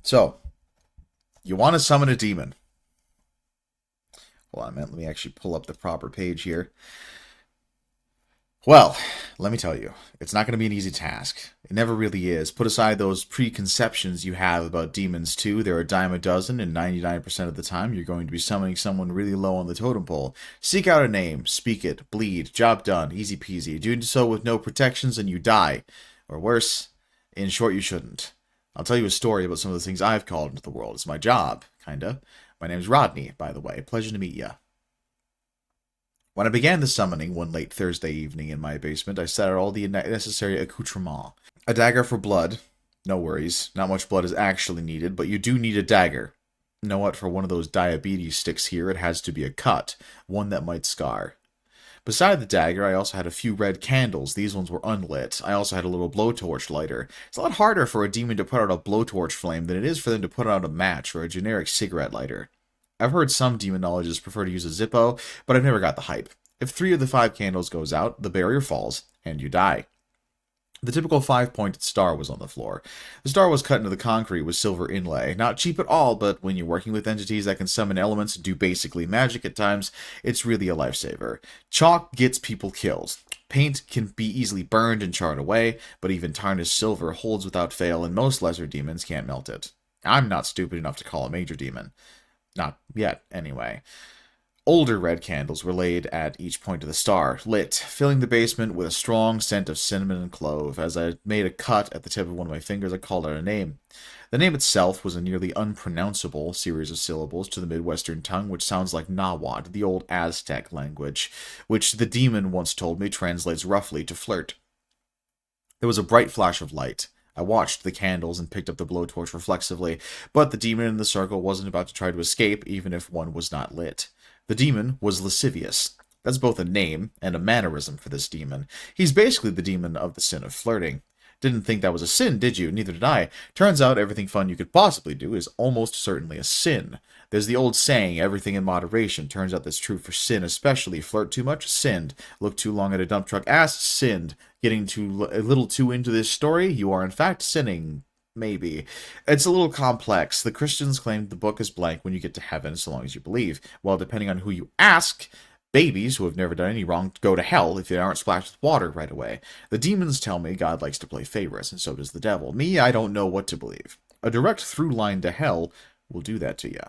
So, you want to summon a demon. Hold on a minute, let me actually pull up the proper page here. Well, let me tell you, it's not going to be an easy task. It never really is. Put aside those preconceptions you have about demons, too. They're a dime a dozen, and 99% of the time, you're going to be summoning someone really low on the totem pole. Seek out a name, speak it, bleed, job done, easy peasy. Do so with no protections, and you die. Or worse, in short, you shouldn't. I'll tell you a story about some of the things I've called into the world. It's my job, kinda. My name's Rodney, by the way. Pleasure to meet ya. When I began the summoning one late Thursday evening in my basement, I set out all the necessary accoutrements. A dagger for blood. No worries, not much blood is actually needed, but you do need a dagger. You know what, for one of those diabetes sticks here, it has to be a cut, one that might scar. Beside the dagger, I also had a few red candles. These ones were unlit. I also had a little blowtorch lighter. It's a lot harder for a demon to put out a blowtorch flame than it is for them to put out a match or a generic cigarette lighter. I've heard some demonologists prefer to use a Zippo, but I've never got the hype. If 3 of the 5 candles goes out, the barrier falls, and you die. The typical 5-pointed star was on the floor. The star was cut into the concrete with silver inlay. Not cheap at all, but when you're working with entities that can summon elements and do basically magic at times, it's really a lifesaver. Chalk gets people killed. Paint can be easily burned and charred away, but even tarnished silver holds without fail, and most lesser demons can't melt it. I'm not stupid enough to call a major demon. Not yet, anyway. Older red candles were laid at each point of the star, lit, filling the basement with a strong scent of cinnamon and clove. As I made a cut at the tip of one of my fingers, I called out a name. The name itself was a nearly unpronounceable series of syllables to the Midwestern tongue, which sounds like Nahuatl, the old Aztec language, which the demon once told me translates roughly to flirt. There was a bright flash of light. I watched the candles and picked up the blowtorch reflexively, but the demon in the circle wasn't about to try to escape, even if one was not lit. The demon was lascivious. That's both a name and a mannerism for this demon. He's basically the demon of the sin of flirting. Didn't think that was a sin, did you? Neither did I. Turns out everything fun you could possibly do is almost certainly a sin. There's the old saying, everything in moderation. Turns out that's true for sin especially. Flirt too much? Sinned. Look too long at a dump truck? Ass? Sinned. Getting a little too into this story? You are in fact sinning. Maybe. It's a little complex. The Christians claim the book is blank when you get to heaven so long as you believe. Well, depending on who you ask, babies who have never done any wrong go to hell if they aren't splashed with water right away. The demons tell me God likes to play favorites, and so does the devil. Me, I don't know what to believe. A direct through line to hell will do that to you.